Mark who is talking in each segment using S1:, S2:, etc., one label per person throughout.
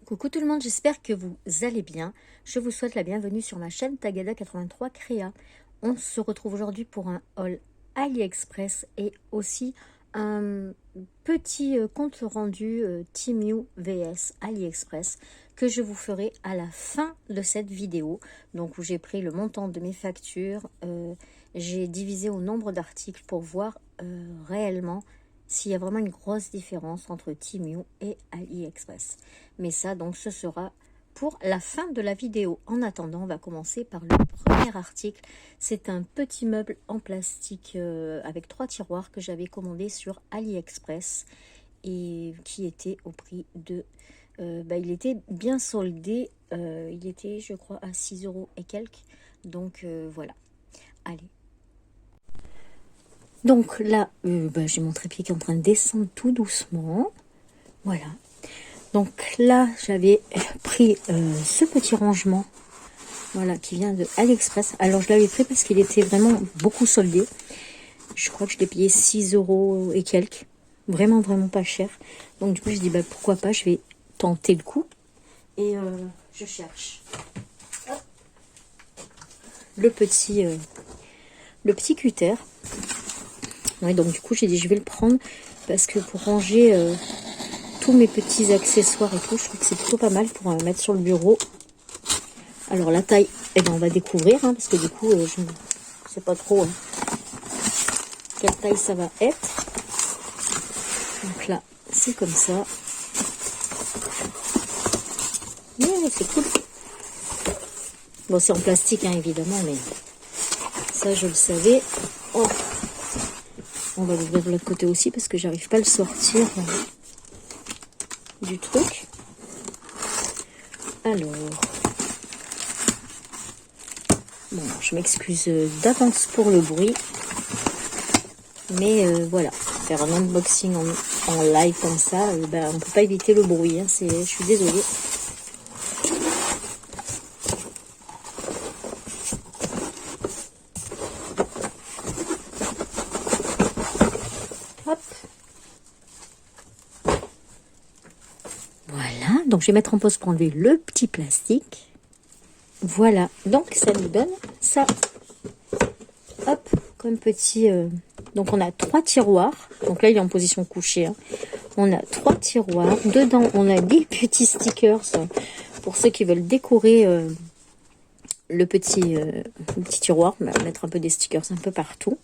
S1: Coucou tout le monde, j'espère que vous allez bien. Je vous souhaite la bienvenue sur ma chaîne Tagada83 Créa. On se retrouve aujourd'hui pour un haul AliExpress et aussi un petit compte rendu Temu vs AliExpress que je vous ferai à la fin de cette vidéo. Donc où j'ai pris le montant de mes factures, j'ai divisé au nombre d'articles pour voir réellement s'il y a vraiment une grosse différence entre Temu et AliExpress. Mais ça, donc, ce sera pour la fin de la vidéo. En attendant, on va commencer par le premier article. C'est un petit meuble en plastique avec 3 tiroirs que j'avais commandé sur AliExpress et qui était au prix de... il était bien soldé. Il était, je crois, à 6 € et quelques. Donc, voilà. Allez. Donc là, j'ai mon trépied qui est en train de descendre tout doucement. Voilà. Donc là, j'avais pris ce petit rangement, voilà, qui vient de AliExpress. Alors je l'avais pris parce qu'il était vraiment beaucoup soldé. Je crois que je l'ai payé 6 € et quelques. Vraiment, vraiment pas cher. Donc du coup, je dis, pourquoi pas, je vais tenter le coup. Et je cherche. Hop. Le petit cutter. Ouais, donc du coup j'ai dit je vais le prendre parce que pour ranger tous mes petits accessoires et tout, je trouve que c'est plutôt pas mal pour mettre sur le bureau. Alors la taille, on va découvrir parce que du coup je ne sais pas trop quelle taille ça va être. Donc là c'est comme ça. Mais c'est cool. Bon, c'est en plastique évidemment, mais ça je le savais. Oh. On va l'ouvrir de l'autre côté aussi parce que j'arrive pas à le sortir du truc. Alors, bon, je m'excuse d'avance pour le bruit, mais voilà, faire un unboxing en live comme ça, on peut pas éviter le bruit. Je suis désolée. Voilà, donc je vais mettre en pause pour enlever le petit plastique. Voilà, donc ça nous donne ça. Hop, comme petit... Donc on a 3 tiroirs. Donc là il est en position couchée. On a 3 tiroirs. Dedans on a des petits stickers pour ceux qui veulent décorer le petit tiroir. On va mettre un peu des stickers un peu partout.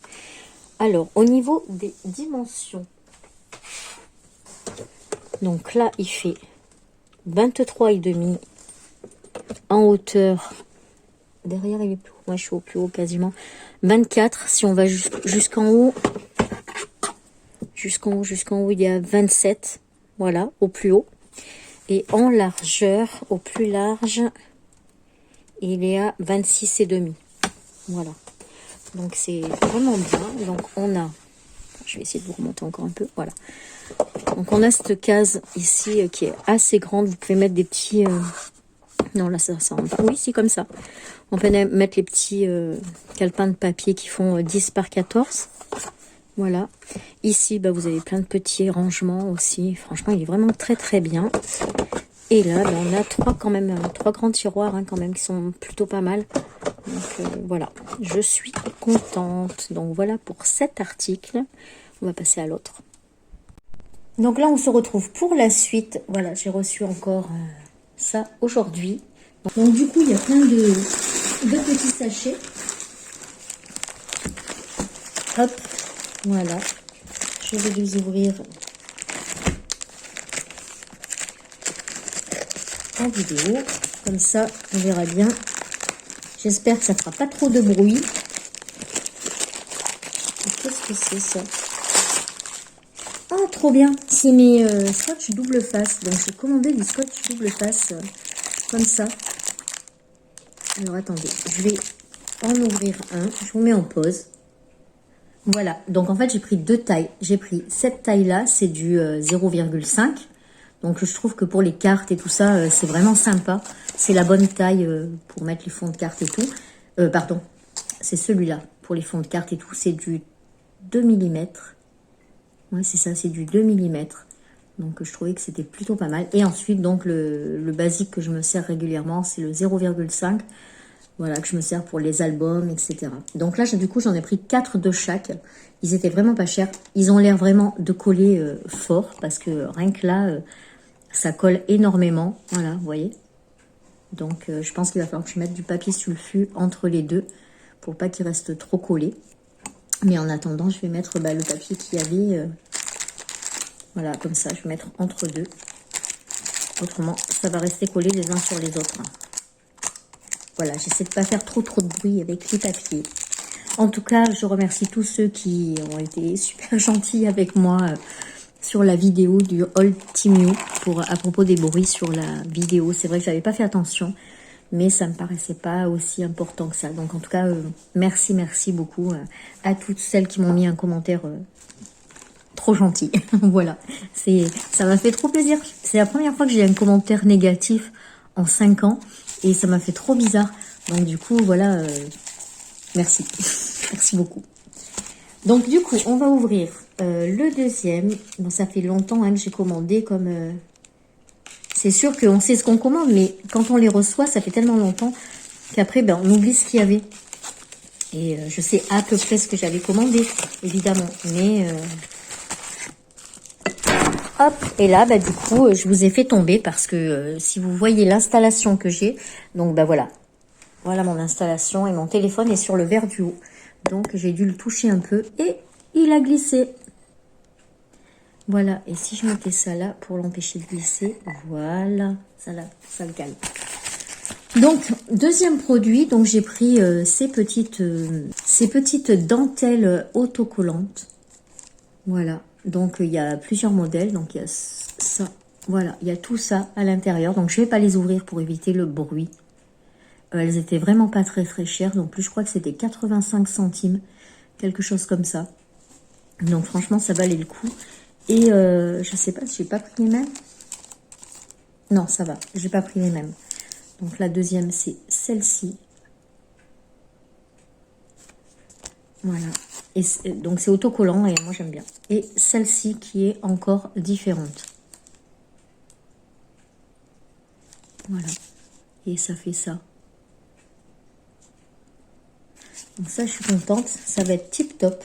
S1: Alors au niveau des dimensions. Donc là il fait 23,5 en hauteur. Derrière il est plus haut. Moi je suis au plus haut quasiment. 24 si on va jusqu'en haut. Jusqu'en haut il y a 27. Voilà, au plus haut. Et en largeur, au plus large, il est à 26,5. Voilà. Donc c'est vraiment bien. Donc on a... Je vais essayer de vous remonter encore un peu. Voilà. Donc on a cette case ici qui est assez grande. Vous pouvez mettre des petits... Non, là ça rentre. Oui, c'est comme ça. On peut mettre les petits calepins de papier qui font 10 par 14. Voilà. Ici, vous avez plein de petits rangements aussi. Franchement, il est vraiment très très bien. Et là, on a trois grands tiroirs quand même qui sont plutôt pas mal. Donc voilà, je suis contente. Donc voilà pour cet article. On va passer à l'autre. Donc là, on se retrouve pour la suite. Voilà, j'ai reçu encore ça aujourd'hui. Donc du coup, il y a plein de petits sachets. Hop, voilà. Je vais les ouvrir en vidéo. Comme ça, on verra bien. J'espère que ça fera pas trop de bruit. Qu'est-ce que c'est ça? Ah, trop bien. C'est mes scotch double face. Donc, j'ai commandé des scotch double face comme ça. Alors, attendez. Je vais en ouvrir un. Je vous mets en pause. Voilà. Donc, en fait, j'ai pris 2 tailles. J'ai pris cette taille-là. C'est du 0,5. Donc, je trouve que pour les cartes et tout ça, c'est vraiment sympa. C'est la bonne taille pour mettre les fonds de cartes et tout. Pardon. C'est celui-là. Pour les fonds de cartes et tout. C'est du 2 mm. Ouais, c'est ça, c'est du 2 mm. Donc je trouvais que c'était plutôt pas mal. Et ensuite donc le basique que je me sers régulièrement, c'est le 0,5. Voilà, que je me sers pour les albums, etc. Donc là, du coup, j'en ai pris 4 de chaque. Ils étaient vraiment pas chers. Ils ont l'air vraiment de coller fort, parce que rien que là, ça colle énormément. Voilà, vous voyez. Donc je pense qu'il va falloir que je mette du papier sulfu entre les deux, pour pas qu'il reste trop collé. Mais en attendant, je vais mettre le papier qu'il y avait. Voilà, comme ça, je vais mettre entre deux. Autrement, ça va rester collé les uns sur les autres. Voilà, j'essaie de ne pas faire trop de bruit avec les papiers. En tout cas, je remercie tous ceux qui ont été super gentils avec moi sur la vidéo du haul Temu à propos des bruits sur la vidéo. C'est vrai que j'avais pas fait attention, mais ça me paraissait pas aussi important que ça. Donc en tout cas, merci beaucoup à toutes celles qui m'ont mis un commentaire trop gentil. Voilà, ça m'a fait trop plaisir. C'est la première fois que j'ai un commentaire négatif en 5 ans. Et ça m'a fait trop bizarre. Donc du coup, voilà, merci. Merci beaucoup. Donc du coup, on va ouvrir le deuxième. Bon, ça fait longtemps que j'ai commandé comme... C'est sûr qu'on sait ce qu'on commande, mais quand on les reçoit, ça fait tellement longtemps qu'après, ben, on oublie ce qu'il y avait. Et je sais à peu près ce que j'avais commandé, évidemment. Mais... Hop, et là, bah, du coup, je vous ai fait tomber parce que si vous voyez l'installation que j'ai, donc bah voilà. Voilà mon installation et mon téléphone est sur le verre du haut. Donc j'ai dû le toucher un peu et il a glissé. Voilà, et si je mettais ça là pour l'empêcher de glisser, voilà, ça le calme. Donc, deuxième produit, donc j'ai pris ces petites dentelles autocollantes. Voilà. Donc, il y a plusieurs modèles. Donc, il y a ça. Voilà, il y a tout ça à l'intérieur. Donc, je ne vais pas les ouvrir pour éviter le bruit. Elles étaient vraiment pas très chères. Donc, plus je crois que c'était 85 centimes. Quelque chose comme ça. Donc, franchement, ça valait le coup. Et je sais pas si j'ai pas pris les mêmes. Non, ça va. J'ai pas pris les mêmes. Donc, la deuxième, c'est celle-ci. Voilà. Et donc c'est autocollant et moi j'aime bien. Et celle-ci qui est encore différente. Voilà. Et ça fait ça. Donc ça je suis contente. Ça va être tip top.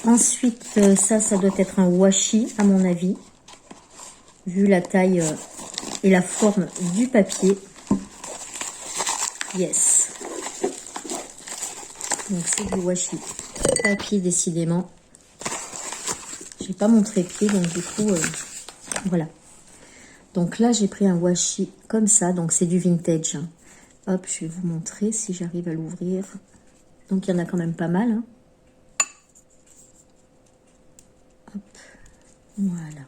S1: Ensuite ça doit être un washi à mon avis. Vu la taille et la forme du papier. Yes. Donc c'est du washi. Papier décidément. J'ai pas mon trépied donc du coup voilà. Donc là j'ai pris un washi comme ça, donc c'est du vintage. Hop, je vais vous montrer si j'arrive à l'ouvrir. Donc il y en a quand même pas mal. Hein. Hop, voilà.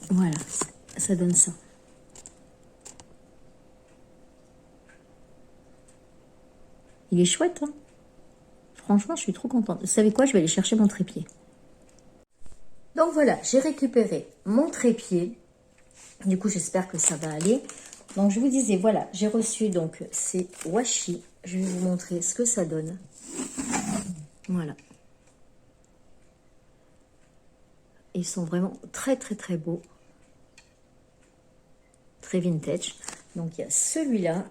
S1: Voilà, ça donne ça. Il est chouette, hein. Franchement, je suis trop contente. Vous savez quoi? Je vais aller chercher mon trépied. Donc voilà, j'ai récupéré mon trépied. Du coup, j'espère que ça va aller. Donc, je vous disais, voilà, j'ai reçu donc ces washi. Je vais vous montrer ce que ça donne. Voilà. Ils sont vraiment très, très, très beaux. Très vintage. Donc, il y a celui-là.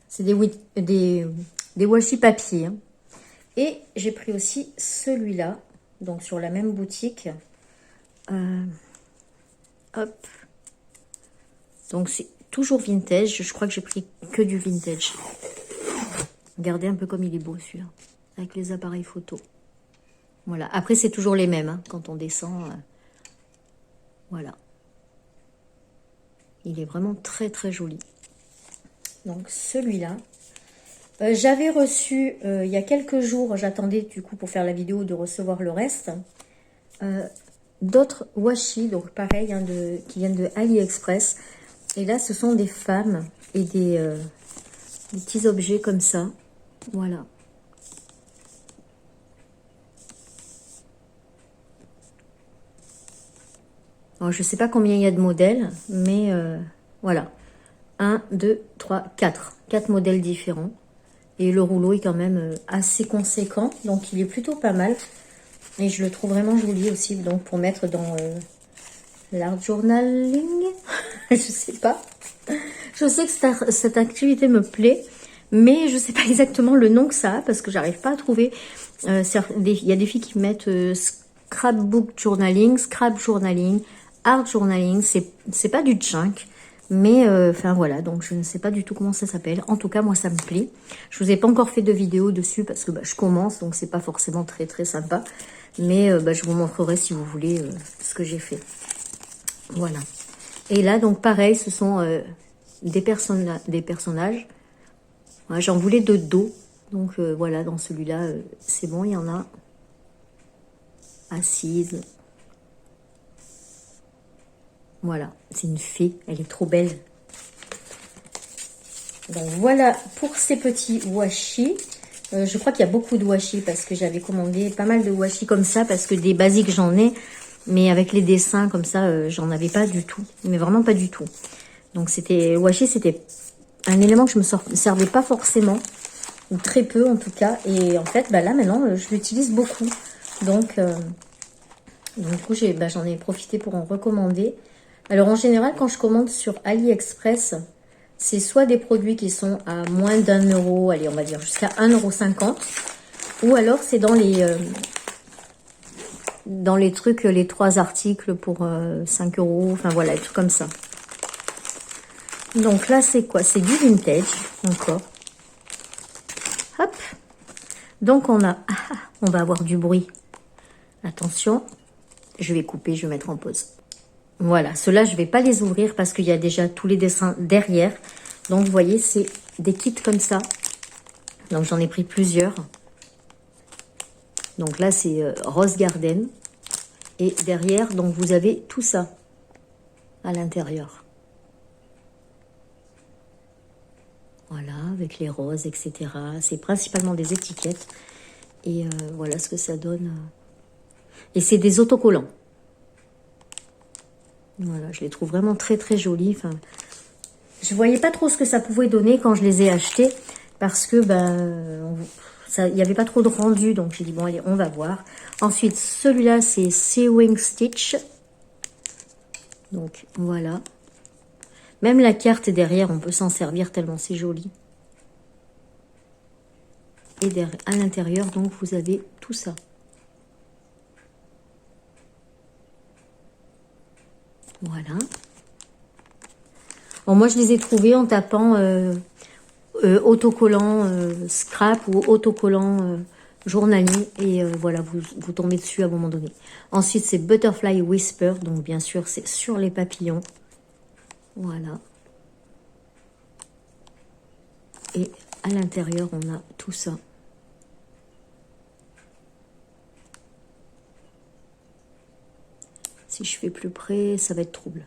S1: C'est des washi papier. Hein. Et j'ai pris aussi celui-là. Donc, sur la même boutique. Hop. Donc, c'est toujours vintage. Je crois que j'ai pris que du vintage. Regardez un peu comme il est beau, celui-là. Avec les appareils photo. Voilà. Après, c'est toujours les mêmes. Hein, quand on descend. Voilà. Il est vraiment très, très joli. Donc, celui-là. J'avais reçu, il y a quelques jours, j'attendais du coup pour faire la vidéo de recevoir le reste. D'autres washi, donc pareil, hein, qui viennent de AliExpress. Et là, ce sont des femmes et des petits objets comme ça. Voilà. Alors, je ne sais pas combien il y a de modèles, mais voilà. 1, 2, 3, 4. 4 modèles différents. Et le rouleau est quand même assez conséquent. Donc il est plutôt pas mal. Et je le trouve vraiment joli aussi. Donc pour mettre dans l'art journaling. Je sais pas. Je sais que cette activité me plaît. Mais je sais pas exactement le nom que ça a. Parce que j'arrive pas à trouver. Il y a des filles qui mettent scrapbook journaling, scrap journaling, art journaling. C'est pas du junk. Mais, enfin voilà, donc je ne sais pas du tout comment ça s'appelle. En tout cas, moi, ça me plaît. Je vous ai pas encore fait de vidéo dessus parce que bah, je commence, donc c'est pas forcément très très sympa. Mais bah, je vous montrerai si vous voulez ce que j'ai fait. Voilà. Et là, donc pareil, ce sont des personnages. Ouais, j'en voulais de dos. Donc voilà, dans celui-là, c'est bon, il y en a. Assise. Voilà, c'est une fée, elle est trop belle. Donc voilà pour ces petits washi. Je crois qu'il y a beaucoup de washi parce que j'avais commandé pas mal de washi comme ça parce que des basiques j'en ai. Mais avec les dessins comme ça, j'en avais pas du tout. Mais vraiment pas du tout. Donc c'était washi, c'était un élément que je me servais pas forcément. Ou très peu en tout cas. Et en fait, bah là maintenant, je l'utilise beaucoup. Donc du coup, j'en ai profité pour en recommander. Alors en général, quand je commande sur AliExpress, c'est soit des produits qui sont à moins d'1 €, allez, on va dire jusqu'à 1,50 €, ou alors c'est dans les trucs, les 3 articles pour 5 €, enfin voilà, des trucs comme ça. Donc là, c'est quoi? C'est du vintage, encore. Hop. Donc on va avoir du bruit. Attention, je vais couper, je vais mettre en pause. Voilà, ceux-là, je ne vais pas les ouvrir parce qu'il y a déjà tous les dessins derrière. Donc, vous voyez, c'est des kits comme ça. Donc, j'en ai pris plusieurs. Donc là, c'est Rose Garden. Et derrière, donc, vous avez tout ça à l'intérieur. Voilà, avec les roses, etc. C'est principalement des étiquettes. Et voilà ce que ça donne. Et c'est des autocollants. Voilà, je les trouve vraiment très très jolis. Enfin, je voyais pas trop ce que ça pouvait donner quand je les ai achetés parce que ben il n'y avait pas trop de rendu, donc j'ai dit bon allez, on va voir. Ensuite, celui-là c'est Sewing Stitch. Donc voilà. Même la carte derrière, on peut s'en servir tellement c'est joli. Et à l'intérieur, donc vous avez tout ça. Voilà. Bon, moi, je les ai trouvés en tapant autocollant scrap ou autocollant journalier. Et voilà, vous tombez dessus à un moment donné. Ensuite, c'est Butterfly Whisper. Donc, bien sûr, c'est sur les papillons. Voilà. Et à l'intérieur, on a tout ça. Si je fais plus près, ça va être trouble.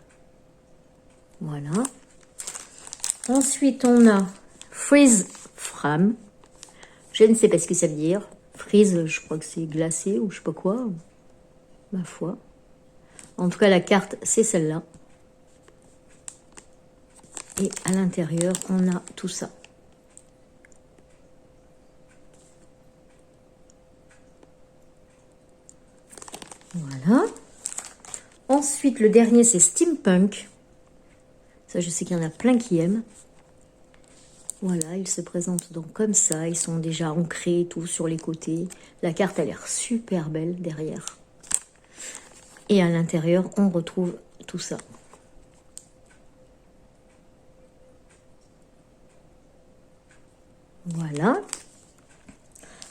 S1: Voilà. Ensuite, on a Freeze Fram. Je ne sais pas ce que ça veut dire. Freeze, je crois que c'est glacé ou je sais pas quoi. Ma foi. En tout cas, la carte, c'est celle-là. Et à l'intérieur, on a tout ça. Voilà. Ensuite, le dernier, c'est Steampunk. Ça, je sais qu'il y en a plein qui aiment. Voilà, ils se présentent donc comme ça. Ils sont déjà ancrés tout sur les côtés. La carte a l'air super belle derrière. Et à l'intérieur, on retrouve tout ça. Voilà.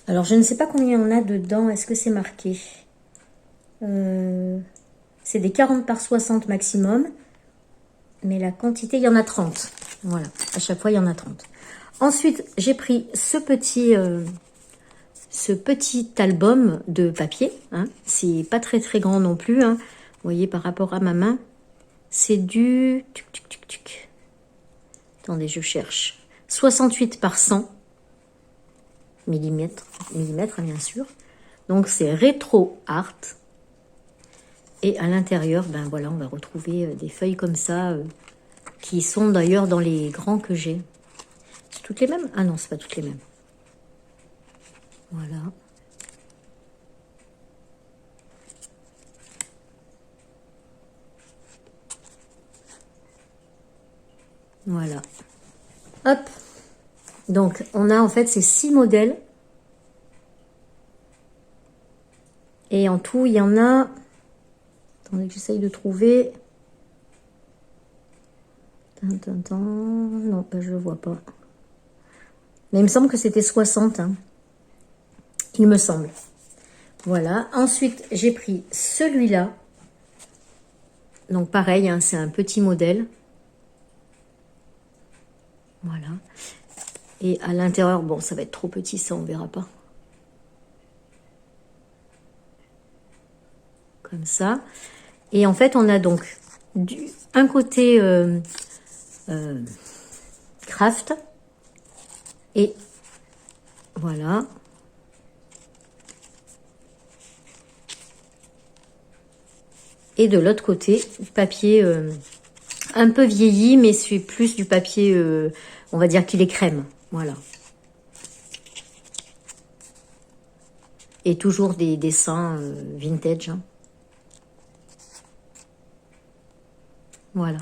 S1: Alors, je ne sais pas combien on a dedans. Est-ce que c'est marqué? C'est des 40 par 60 maximum. Mais la quantité, il y en a 30. Voilà, à chaque fois, il y en a 30. Ensuite, j'ai pris ce petit album de papier. Hein. C'est pas très très grand non plus. Hein. Vous voyez, par rapport à ma main, c'est du... Attendez, je cherche. 68 par 100 millimètres, bien sûr. Donc, c'est Retro Art. Et à l'intérieur, ben voilà, on va retrouver des feuilles comme ça, qui sont d'ailleurs dans les grands que j'ai. C'est toutes les mêmes? Ah non, c'est pas toutes les mêmes. Voilà. Voilà. Hop. Donc, on a en fait ces 6 modèles. Et en tout, il y en a... Attendez que j'essaye de trouver... Non, je le vois pas. Mais il me semble que c'était 60. Hein. Il me semble. Voilà. Ensuite, j'ai pris celui-là. Donc, pareil, hein, c'est un petit modèle. Voilà. Et à l'intérieur, bon, ça va être trop petit, ça, on verra pas. Comme ça. Et en fait, on a donc un côté craft. Et voilà. Et de l'autre côté, papier un peu vieilli, mais c'est plus du papier, on va dire qu'il est crème. Voilà. Et toujours des dessins vintage. Hein. Voilà.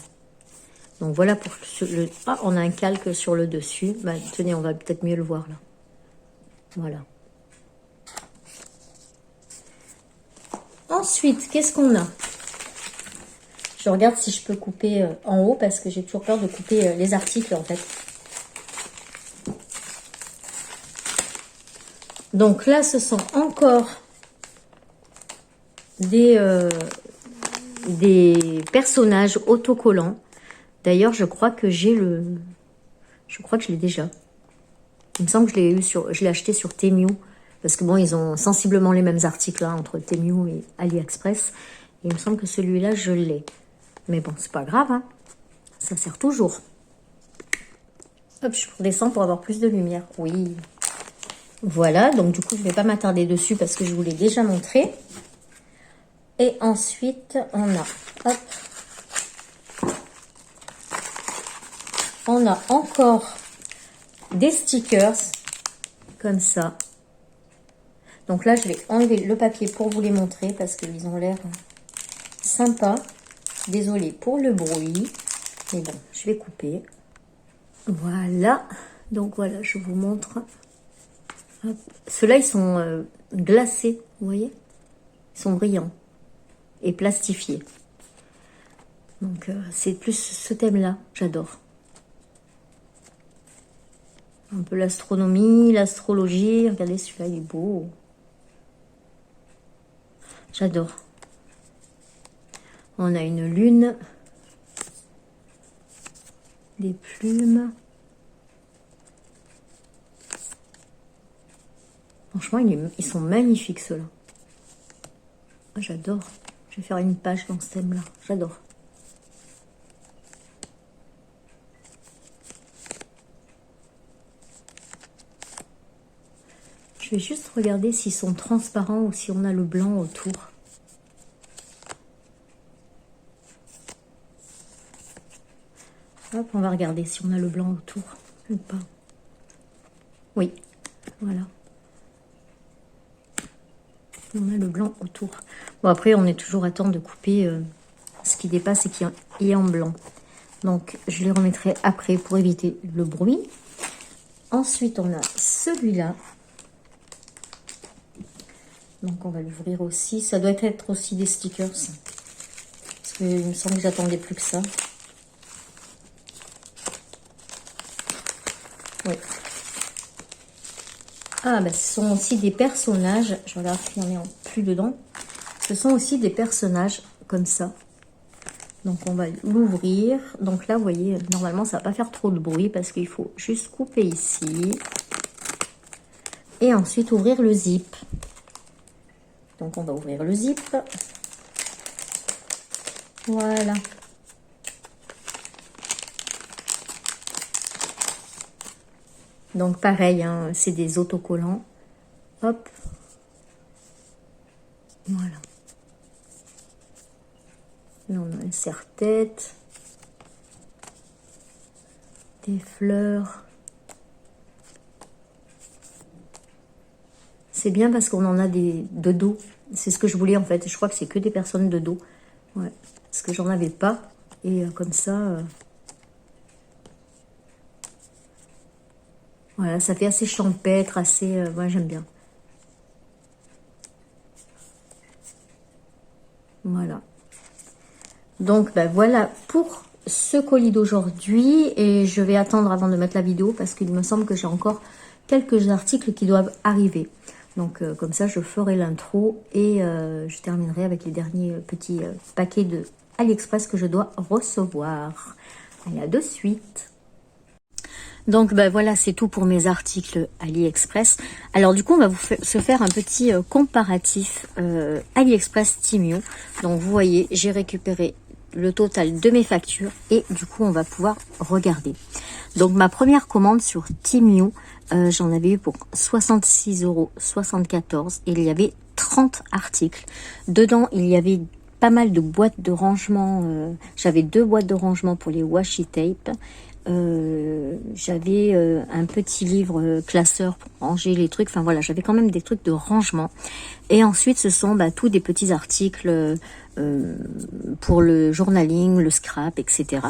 S1: Donc voilà pour le... Ah, on a un calque sur le dessus. Bah, tenez, on va peut-être mieux le voir là. Voilà. Ensuite, qu'est-ce qu'on a? Je regarde si je peux couper en haut parce que j'ai toujours peur de couper les articles en fait. Donc là, ce sont encore des personnages autocollants. D'ailleurs, je crois que j'ai le... Je crois que je l'ai déjà. Il me semble que je l'ai acheté sur Temu. Parce que bon, ils ont sensiblement les mêmes articles hein, entre Temu et AliExpress. Et il me semble que celui-là, je l'ai. Mais bon, c'est pas grave. Hein. Ça sert toujours. Hop, je redescends pour avoir plus de lumière. Oui. Voilà, donc du coup, je ne vais pas m'attarder dessus parce que je vous l'ai déjà montré. Et ensuite, on a... Hop. On a encore des stickers. Comme ça. Donc là, je vais enlever le papier pour vous les montrer parce qu'ils ont l'air sympas. Désolée pour le bruit. Mais bon, je vais couper. Voilà. Donc voilà, je vous montre. Ceux-là, ils sont glacés, vous voyez? Ils sont brillants et plastifiés. Donc, c'est plus ce thème-là, j'adore. Un peu l'astronomie, l'astrologie. Regardez, celui-là, il est beau. J'adore. On a une lune. Des plumes. Franchement, ils sont magnifiques, ceux-là. Oh, j'adore. Je vais faire une page dans ce thème-là. J'adore. Je vais juste regarder s'ils sont transparents ou si on a le blanc autour. Hop, on va regarder si on a le blanc autour ou pas. Oui, voilà. On a le blanc autour. Bon, après, on est toujours à temps de couper ce qui dépasse et qui est en blanc. Donc, je les remettrai après pour éviter le bruit. Ensuite, on a celui-là. Donc, on va l'ouvrir aussi. Ça doit être aussi des stickers. Parce qu'il me semble que j'attendais plus que ça. Oui. Ah, bah, ce sont aussi des personnages. Je regarde s'il y en a plus dedans. Ce sont aussi des personnages comme ça. Donc, on va l'ouvrir. Donc là, vous voyez, normalement, ça va pas faire trop de bruit parce qu'il faut juste couper ici. Et ensuite, ouvrir le zip. Donc, on va ouvrir le zip. Voilà. Donc, pareil, hein, c'est des autocollants. Hop. Voilà. Là, on a un serre-tête. Des fleurs. C'est bien parce qu'on en a de dos. C'est ce que je voulais en fait. Je crois que c'est que des personnes de dos. Ouais. Parce que j'en avais pas. Et comme ça... voilà, ça fait assez champêtre, assez... ouais, j'aime bien. Voilà. Donc, ben voilà pour ce colis d'aujourd'hui. Et je vais attendre avant de mettre la vidéo parce qu'il me semble que j'ai encore quelques articles qui doivent arriver. Donc, comme ça, je ferai l'intro et je terminerai avec les derniers petits paquets de AliExpress que je dois recevoir. Allez, à de suite. Donc ben voilà, c'est tout pour mes articles AliExpress. Alors du coup, on va se faire un petit comparatif AliExpress Temu. Donc vous voyez, j'ai récupéré le total de mes factures et du coup, on va pouvoir regarder. Donc ma première commande sur Temu, j'en avais eu pour 66,74 € et il y avait 30 articles. Dedans, il y avait pas mal de boîtes de rangement. J'avais 2 boîtes de rangement pour les washi tape. J'avais un petit livre classeur pour ranger les trucs. Enfin voilà, j'avais quand même des trucs de rangement. Et ensuite, ce sont tous des petits articles pour le journaling, le scrap, etc.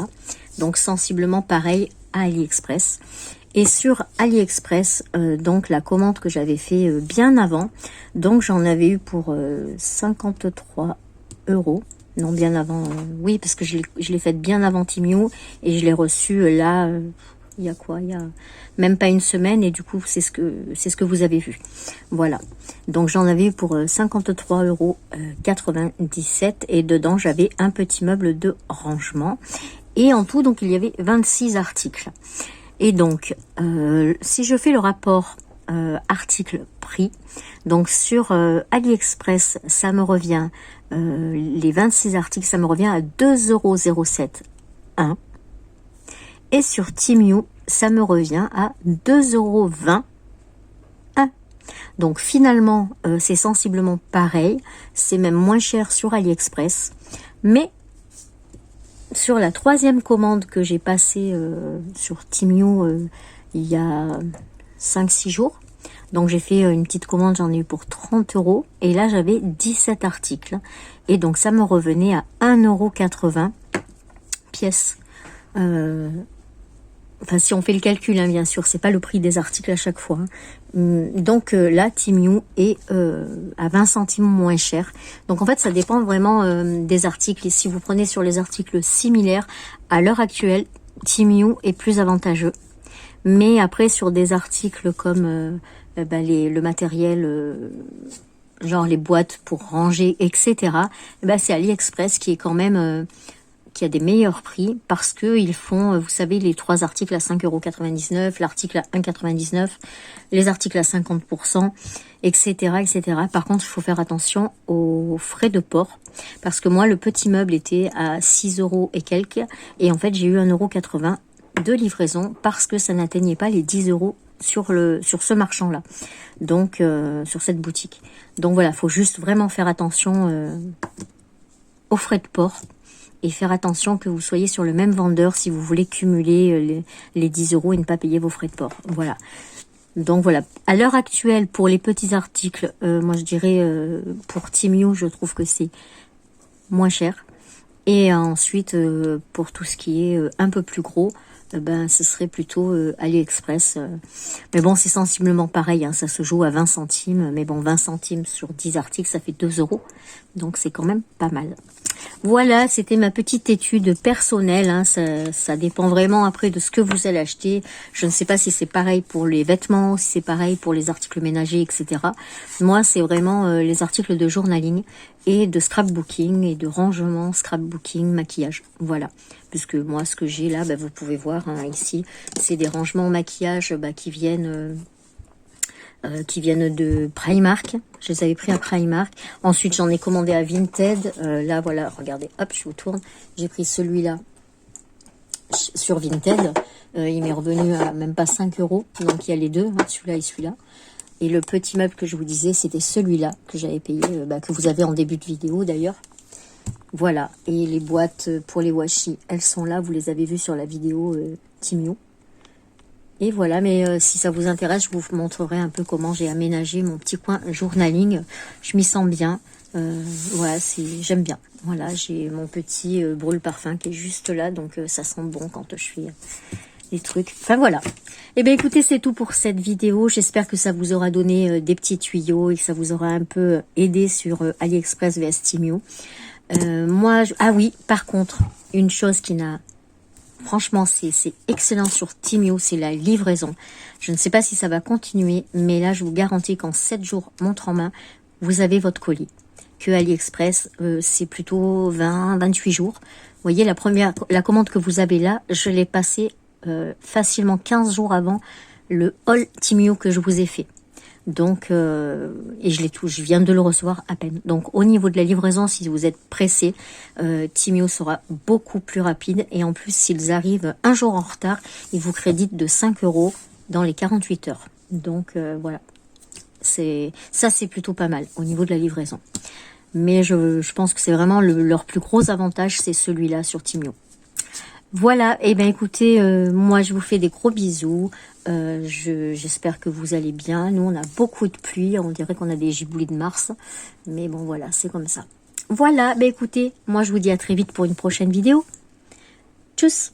S1: Donc sensiblement pareil à AliExpress. Et sur AliExpress, donc la commande que j'avais fait bien avant, donc j'en avais eu pour 53 €. Non, bien avant, oui, parce que je l'ai faite bien avant Temu et je l'ai reçue là, il y a quoi, il y a même pas une semaine et du coup, c'est ce que vous avez vu. Voilà, donc j'en avais eu pour 53,97 € et dedans, j'avais un petit meuble de rangement. Et en tout, donc, il y avait 26 articles. Et donc, si je fais le rapport article prix, donc sur AliExpress, ça me revient... les 26 articles, ça me revient à 2,07 €. Et sur Temu, ça me revient à 2,20 €. Donc finalement, c'est sensiblement pareil. C'est même moins cher sur AliExpress. Mais sur la 3e commande que j'ai passée sur Temu il y a 5-6 jours, donc j'ai fait une petite commande, j'en ai eu pour 30 € et là j'avais 17 articles et donc ça me revenait à 1,80 € pièce. Enfin si on fait le calcul, hein, bien sûr, c'est pas le prix des articles à chaque fois. Donc là Temu est à 20 centimes moins cher. Donc en fait ça dépend vraiment des articles. Et si vous prenez sur les articles similaires, à l'heure actuelle, Temu est plus avantageux. Mais après sur des articles comme le matériel, genre les boîtes pour ranger, etc. C'est AliExpress qui est quand même qui a des meilleurs prix parce que ils font, vous savez, les 3 articles à 5,99 €, l'article à 1,99 €, les articles à 50%, etc., etc. Par contre, il faut faire attention aux frais de port parce que moi, le petit meuble était à 6 € et quelques et en fait, j'ai eu 1,80 € de livraison parce que ça n'atteignait pas les 10 € sur ce marchand là, donc sur cette boutique. Donc voilà, faut juste vraiment faire attention aux frais de port et faire attention que vous soyez sur le même vendeur si vous voulez cumuler les 10 € et ne pas payer vos frais de port. Voilà. Donc voilà, à l'heure actuelle pour les petits articles, moi je dirais pour Temu, je trouve que c'est moins cher. Et ensuite pour tout ce qui est un peu plus gros, ce serait plutôt AliExpress. Mais bon, c'est sensiblement pareil, hein, ça se joue à 20 centimes. Mais bon, 20 centimes sur 10 articles, ça fait 2 €. Donc c'est quand même pas mal. Voilà, c'était ma petite étude personnelle. Hein, ça dépend vraiment après de ce que vous allez acheter. Je ne sais pas si c'est pareil pour les vêtements, si c'est pareil pour les articles ménagers, etc. Moi, c'est vraiment les articles de journaling et de scrapbooking et de rangement, scrapbooking, maquillage. Voilà. Puisque moi, ce que j'ai là, vous pouvez voir hein, ici, c'est des rangements maquillage qui viennent de Primark. Je les avais pris à Primark. Ensuite, j'en ai commandé à Vinted. Là, voilà, regardez, hop, je vous tourne. J'ai pris celui-là sur Vinted. Il m'est revenu à même pas 5 €. Donc, il y a les deux, hein, celui-là et celui-là. Et le petit meuble que je vous disais, c'était celui-là que j'avais payé, que vous avez en début de vidéo d'ailleurs. Voilà. Et les boîtes pour les washi, elles sont là. Vous les avez vues sur la vidéo Temu. Et voilà, mais si ça vous intéresse, je vous montrerai un peu comment j'ai aménagé mon petit coin journaling. Je m'y sens bien. Voilà, j'aime bien. Voilà, j'ai mon petit brûle parfum qui est juste là, donc ça sent bon quand je fais des trucs. Enfin voilà. Et bien écoutez, c'est tout pour cette vidéo. J'espère que ça vous aura donné des petits tuyaux et que ça vous aura un peu aidé sur AliExpress vs Temu. Ah oui, par contre, une chose qui n'a... Franchement, c'est excellent sur Temu, c'est la livraison. Je ne sais pas si ça va continuer, mais là, je vous garantis qu'en 7 jours, montre en main, vous avez votre colis. Que AliExpress, c'est plutôt 20-28 jours. Vous voyez, la commande que vous avez là, je l'ai passée facilement 15 jours avant le haul Temu que je vous ai fait. Donc, et je viens de le recevoir à peine. Donc, au niveau de la livraison, si vous êtes pressé, Temu sera beaucoup plus rapide. Et en plus, s'ils arrivent un jour en retard, ils vous créditent de 5 € dans les 48 heures. Donc, voilà. Ça, c'est plutôt pas mal au niveau de la livraison. Mais je pense que c'est vraiment leur plus gros avantage, c'est celui-là sur Temu. Voilà, et bien écoutez, moi je vous fais des gros bisous, j'espère que vous allez bien. Nous on a beaucoup de pluie, on dirait qu'on a des giboulées de Mars, mais bon voilà, c'est comme ça. Voilà, ben écoutez, moi je vous dis à très vite pour une prochaine vidéo. Tchuss!